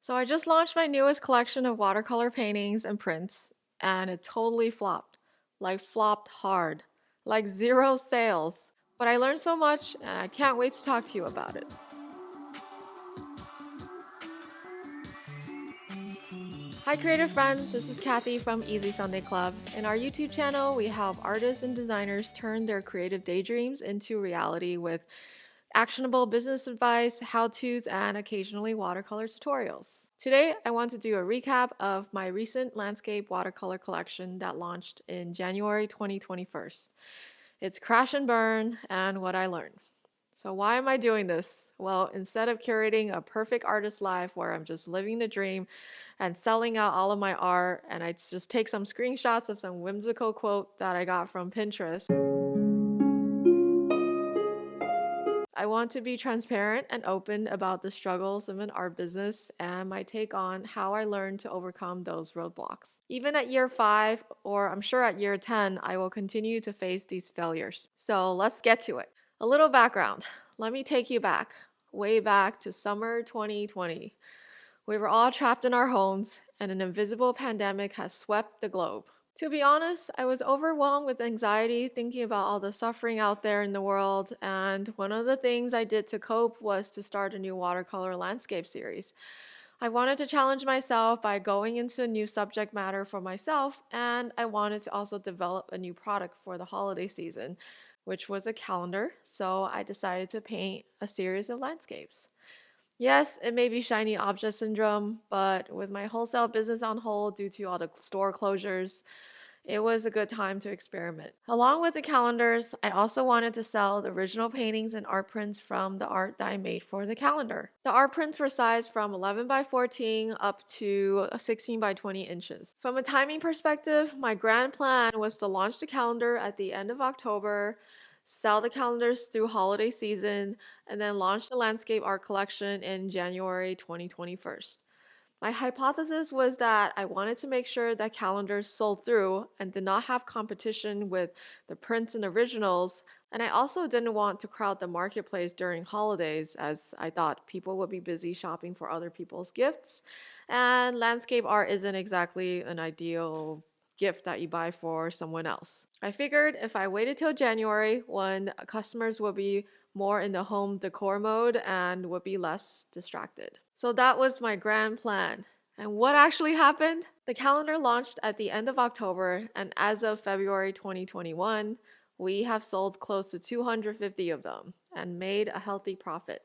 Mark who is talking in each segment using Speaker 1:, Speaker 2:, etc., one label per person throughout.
Speaker 1: So I just launched my newest collection of watercolor paintings and prints, and it totally flopped. Like flopped hard. Like zero sales. But I learned so much, and I can't wait to talk to you about it. Hi, creative friends. This is Kathy from Easy Sunday Club. In our YouTube channel, we help artists and designers turn their creative daydreams into reality with actionable business advice, how-tos, and occasionally watercolor tutorials. Today, I want to do a recap of my recent landscape watercolor collection that launched in January 2021. It's crash and burn and what I learned. So why am I doing this? Well, instead of curating a perfect artist life where I'm just living the dream and selling out all of my art and I just take some screenshots of some whimsical quote that I got from Pinterest, I want to be transparent and open about the struggles of an art business and my take on how I learned to overcome those roadblocks. Even at year 5, or I'm sure at year 10, I will continue to face these failures. So let's get to it. A little background. Let me take you back, way back to summer 2020. We were all trapped in our homes, and an invisible pandemic has swept the globe. To be honest, I was overwhelmed with anxiety thinking about all the suffering out there in the world, and one of the things I did to cope was to start a new watercolor landscape series. I wanted to challenge myself by going into a new subject matter for myself, and I wanted to also develop a new product for the holiday season, which was a calendar, so I decided to paint a series of landscapes. Yes, it may be shiny object syndrome, but with my wholesale business on hold due to all the store closures, it was a good time to experiment. Along with the calendars, I also wanted to sell the original paintings and art prints from the art that I made for the calendar. The art prints were sized from 11 by 14 up to 16 by 20 inches. From a timing perspective, my grand plan was to launch the calendar at the end of October, sell the calendars through holiday season, and then launch the landscape art collection in January 2021. My hypothesis was that I wanted to make sure that calendars sold through and did not have competition with the prints and originals, and I also didn't want to crowd the marketplace during holidays as I thought people would be busy shopping for other people's gifts, and landscape art isn't exactly an ideal gift that you buy for someone else. I figured if I waited till January when customers would be more in the home decor mode and would be less distracted. So that was my grand plan. And what actually happened? The calendar launched at the end of October, and as of February 2021, we have sold close to 250 of them and made a healthy profit.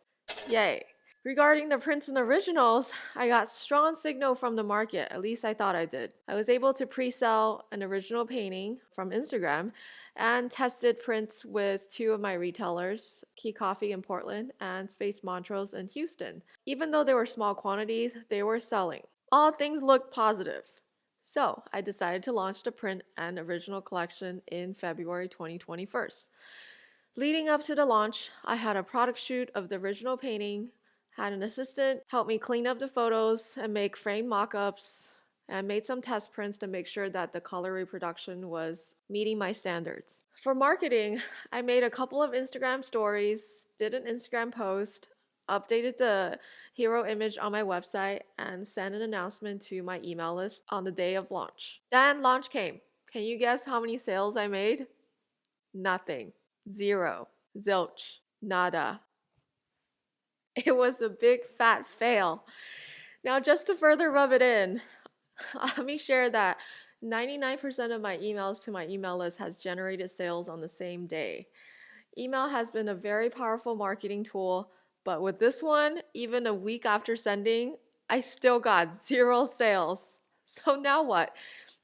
Speaker 1: Yay! Regarding the prints and originals, I got strong signal from the market, at least I thought I did. I was able to pre-sell an original painting from Instagram and tested prints with 2 of my retailers, Key Coffee in Portland and Space Montrose in Houston. Even though they were small quantities, they were selling. All things looked positive. So I decided to launch the print and original collection in February 2021. Leading up to the launch, I had a product shoot of the original painting, had an assistant help me clean up the photos and make frame mock-ups, and made some test prints to make sure that the color reproduction was meeting my standards. For marketing, I made a couple of Instagram stories, did an Instagram post, updated the hero image on my website, and sent an announcement to my email list on the day of launch. Then launch came. Can you guess how many sales I made? Nothing. Zero. Zilch. Nada. It was a big fat fail. Now, just to further rub it in, let me share that 99% of my emails to my email list has generated sales on the same day. Email has been a very powerful marketing tool, but with this one, even a week after sending, I still got zero sales. So now what?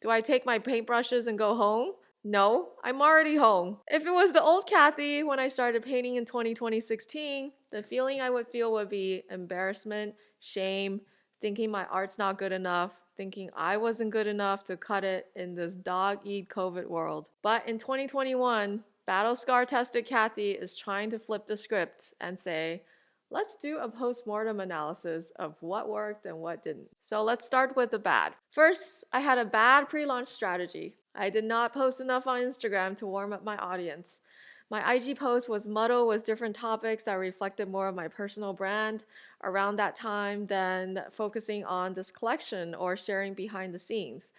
Speaker 1: Do I take my paintbrushes and go home? No, I'm already home. If it was the old Kathy when I started painting in 2016, the feeling I would feel would be embarrassment, shame, thinking my art's not good enough, thinking I wasn't good enough to cut it in this dog-eat COVID world. But in 2021, battle scar tested Kathy is trying to flip the script and say, let's do a post-mortem analysis of what worked and what didn't. So let's start with the bad. First, I had a bad pre-launch strategy. I did not post enough on Instagram to warm up my audience. My IG post was muddled with different topics that reflected more of my personal brand around that time than focusing on this collection or sharing behind the scenes.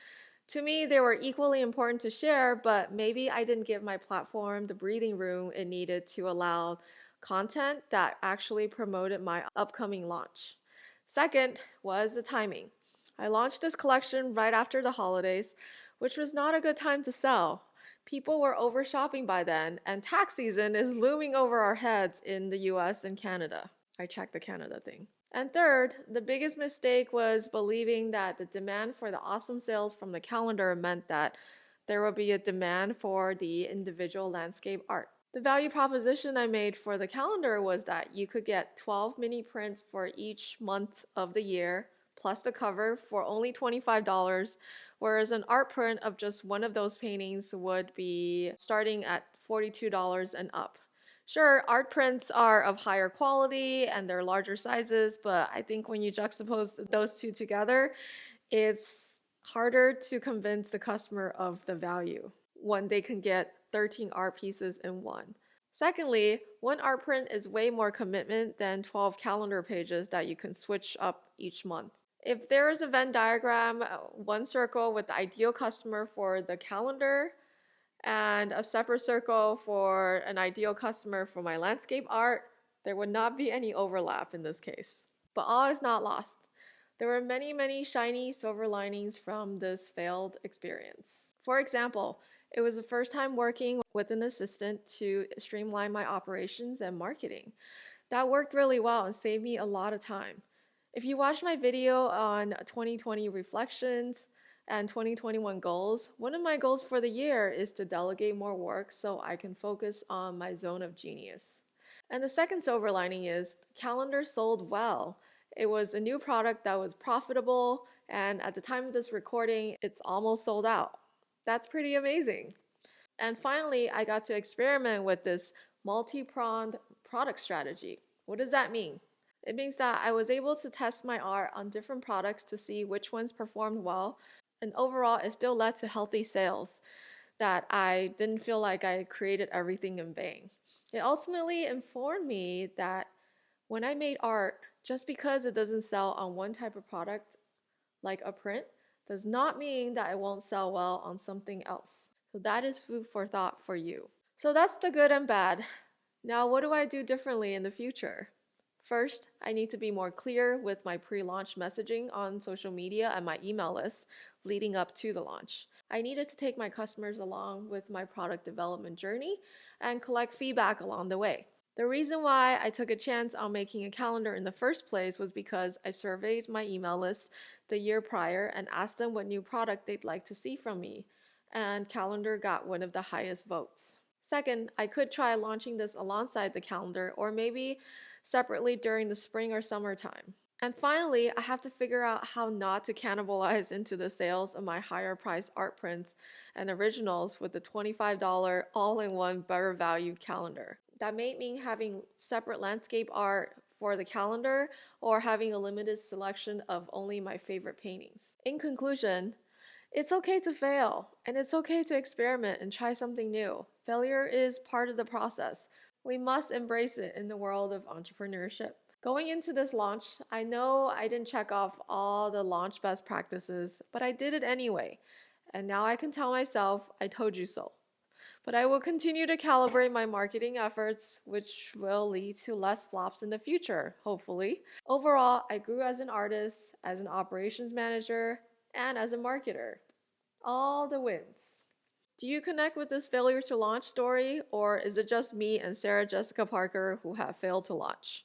Speaker 1: To me, they were equally important to share, but maybe I didn't give my platform the breathing room it needed to allow content that actually promoted my upcoming launch. Second was the timing. I launched this collection right after the holidays, which was not a good time to sell. People were over shopping by then, and tax season is looming over our heads in the US and Canada. I checked the Canada thing. And third, the biggest mistake was believing that the demand for the awesome sales from the calendar meant that there would be a demand for the individual landscape art. The value proposition I made for the calendar was that you could get 12 mini prints for each month of the year, plus the cover for only $25, whereas an art print of just one of those paintings would be starting at $42 and up. Sure, art prints are of higher quality and they're larger sizes, but I think when you juxtapose those two together, it's harder to convince the customer of the value when they can get 13 art pieces in one. Secondly, one art print is way more commitment than 12 calendar pages that you can switch up each month. If there is a Venn diagram, one circle with the ideal customer for the calendar, and a separate circle for an ideal customer for my landscape art, there would not be any overlap in this case. But all is not lost. There were many, many shiny silver linings from this failed experience. For example, it was the first time working with an assistant to streamline my operations and marketing. That worked really well and saved me a lot of time. If you watch my video on 2020 reflections and 2021 goals, one of my goals for the year is to delegate more work so I can focus on my zone of genius. And the second silver lining is calendar sold well. It was a new product that was profitable, and at the time of this recording, it's almost sold out. That's pretty amazing. And finally, I got to experiment with this multi-pronged product strategy. What does that mean? It means that I was able to test my art on different products to see which ones performed well, and overall, it still led to healthy sales that I didn't feel like I created everything in vain. It ultimately informed me that when I made art, just because it doesn't sell on one type of product, like a print, does not mean that it won't sell well on something else. So that is food for thought for you. So that's the good and bad. Now, what do I do differently in the future? First, I need to be more clear with my pre-launch messaging on social media and my email list leading up to the launch. I needed to take my customers along with my product development journey and collect feedback along the way. The reason why I took a chance on making a calendar in the first place was because I surveyed my email list the year prior and asked them what new product they'd like to see from me, and calendar got one of the highest votes. Second, I could try launching this alongside the calendar or maybe separately during the spring or summertime. And finally, I have to figure out how not to cannibalize into the sales of my higher priced art prints and originals with the $25 all-in-one better value calendar. That may mean having separate landscape art for the calendar or having a limited selection of only my favorite paintings. In conclusion, it's okay to fail, and it's okay to experiment and try something new. Failure is part of the process. We must embrace it in the world of entrepreneurship. Going into this launch, I know I didn't check off all the launch best practices, but I did it anyway. And now I can tell myself, I told you so. But I will continue to calibrate my marketing efforts, which will lead to less flops in the future, hopefully. Overall, I grew as an artist, as an operations manager, and as a marketer. All the wins. Do you connect with this failure to launch story, or is it just me and Sarah Jessica Parker who have failed to launch?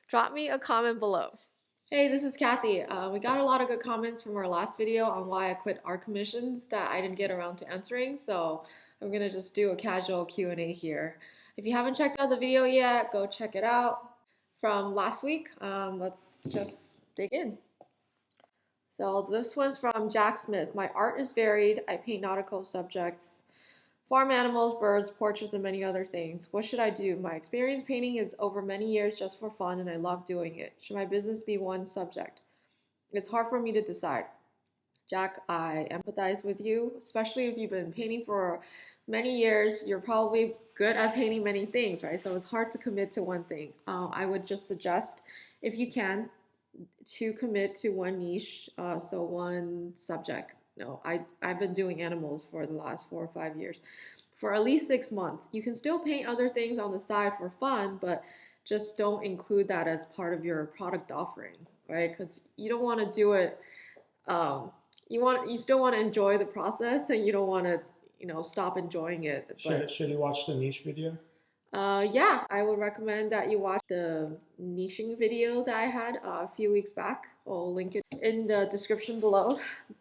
Speaker 1: Drop me a comment below. Hey, this is Kathy. We got a lot of good comments from our last video on why I quit art commissions that I didn't get around to answering, so I'm gonna just do a casual Q&A here. If you haven't checked out the video yet, go check it out from last week. Let's just dig in. So this one's from Jack Smith. My art is varied. I paint nautical subjects, farm animals, birds, portraits, and many other things. What should I do? My experience painting is over many years just for fun, and I love doing it. Should my business be one subject? It's hard for me to decide. Jack, I empathize with you, especially if you've been painting for many years, you're probably good at painting many things, right? So it's hard to commit to one thing. I would just suggest, if you can, to commit to one niche, so one subject. No, I've been doing animals for the last 4 or 5 years. For at least 6 months. You can still paint other things on the side for fun, but just don't include that as part of your product offering, right? Because you don't want to do it. Um, you still want to enjoy the process, and you don't want to stop enjoying it. But
Speaker 2: Should you watch the niche video?
Speaker 1: yeah, I would recommend that you watch the niching video that I had a few weeks back. I'll link it in the description below.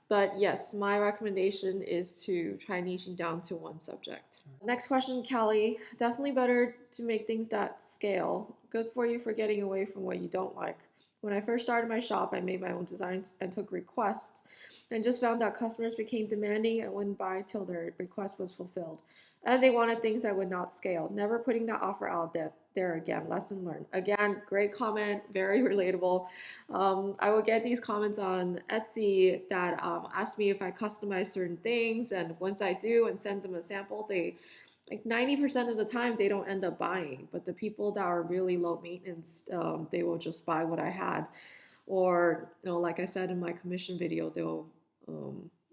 Speaker 1: But yes, my recommendation is to try niching down to one subject. Next question, Callie. Definitely better to make things that scale. Good for you for getting away from what you don't like. When I first started my shop, I made my own designs and took requests, and just found that customers became demanding and wouldn't buy till their request was fulfilled. And they wanted things that would not scale. Never putting that offer out there again. Lesson learned. Again, great comment, very relatable. I would get these comments on Etsy that ask me if I customize certain things, and once I do and send them a sample, they like 90% of the time they don't end up buying. But the people that are really low maintenance, they will just buy what I had. Or like I said in my commission video, they'll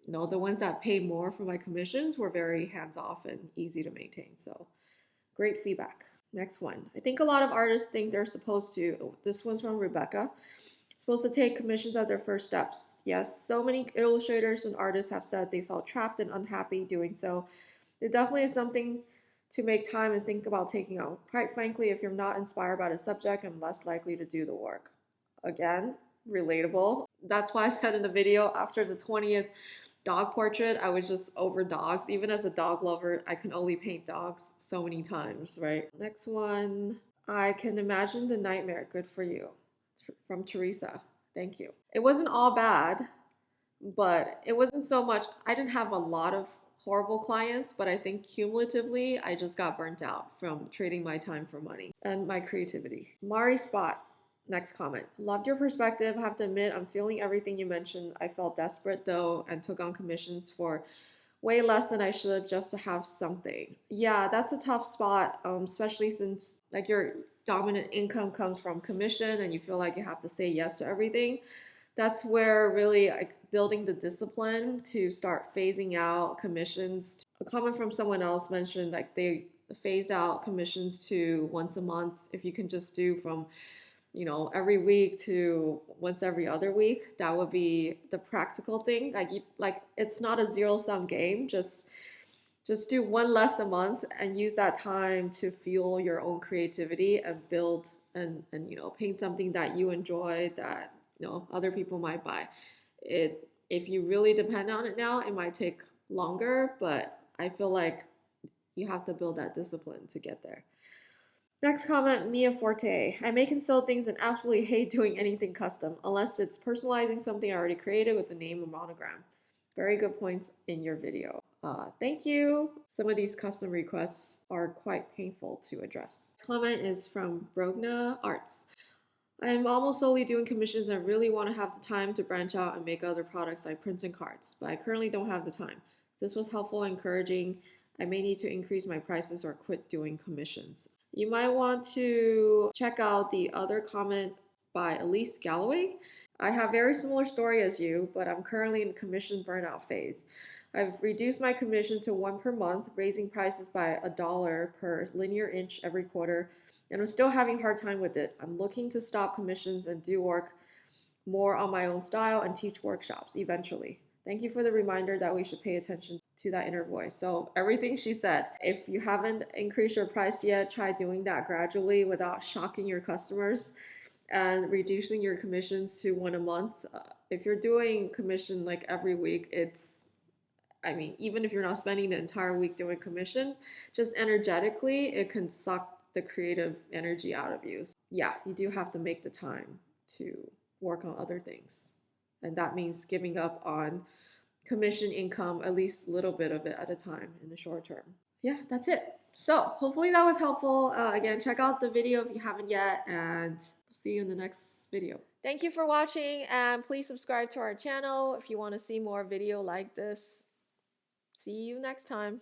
Speaker 1: the ones that paid more for my commissions were very hands off and easy to maintain. So great feedback. Next one. I think a lot of artists think they're supposed to, this one's from Rebecca, supposed to take commissions at their first steps. Yes, so many illustrators and artists have said they felt trapped and unhappy doing so. It definitely is something to make time and think about taking on. Quite frankly, if you're not inspired by the subject, I'm less likely to do the work. Again, relatable. That's why I said in the video, after the 20th dog portrait, I was just over dogs. Even as a dog lover, I can only paint dogs so many times, right? Next one. I can imagine the nightmare. Good for you. From Teresa. Thank you. It wasn't all bad, but it wasn't so much. I didn't have a lot of horrible clients, but I think cumulatively, I just got burnt out from trading my time for money and my creativity. Mari Spot. Next comment. Loved your perspective. Have to admit, I'm feeling everything you mentioned. I felt desperate though and took on commissions for way less than I should have just to have something. Yeah, that's a tough spot, especially since like your dominant income comes from commission and you feel like you have to say yes to everything. That's where really like building the discipline to start phasing out commissions. A comment from someone else mentioned like they phased out commissions to once a month. If you can just do from every week to once every other week, that would be the practical thing. Like it's not a zero sum game. Just do one less a month and use that time to fuel your own creativity and build and paint something that you enjoy that other people might buy. If you really depend on it now, it might take longer, but I feel like you have to build that discipline to get there. Next comment, Mia Forte. I make and sell things and absolutely hate doing anything custom unless it's personalizing something I already created with a name or monogram. Very good points in your video. Thank you. Some of these custom requests are quite painful to address. Comment is from Brogna Arts. I'm almost solely doing commissions and really want to have the time to branch out and make other products like prints and cards, but I currently don't have the time. This was helpful and encouraging. I may need to increase my prices or quit doing commissions. You might want to check out the other comment by Elise Galloway. I have very similar story as you, but I'm currently in commission burnout phase. I've reduced my commission to one per month, raising prices by $1 per linear inch every quarter, and I'm still having a hard time with it. I'm looking to stop commissions and do work more on my own style and teach workshops eventually. Thank you for the reminder that we should pay attention to that inner voice. So everything she said, if you haven't increased your price yet, try doing that gradually without shocking your customers and reducing your commissions to one a month. If you're doing commission like every week, even if you're not spending the entire week doing commission, just energetically, it can suck the creative energy out of you. Yeah, you do have to make the time to work on other things. And that means giving up on commission income, at least a little bit of it at a time in the short term. Yeah, that's it. So hopefully that was helpful. Again, check out the video if you haven't yet, and I'll see you in the next video. Thank you for watching, and please subscribe to our channel if you want to see more video like this. See you next time.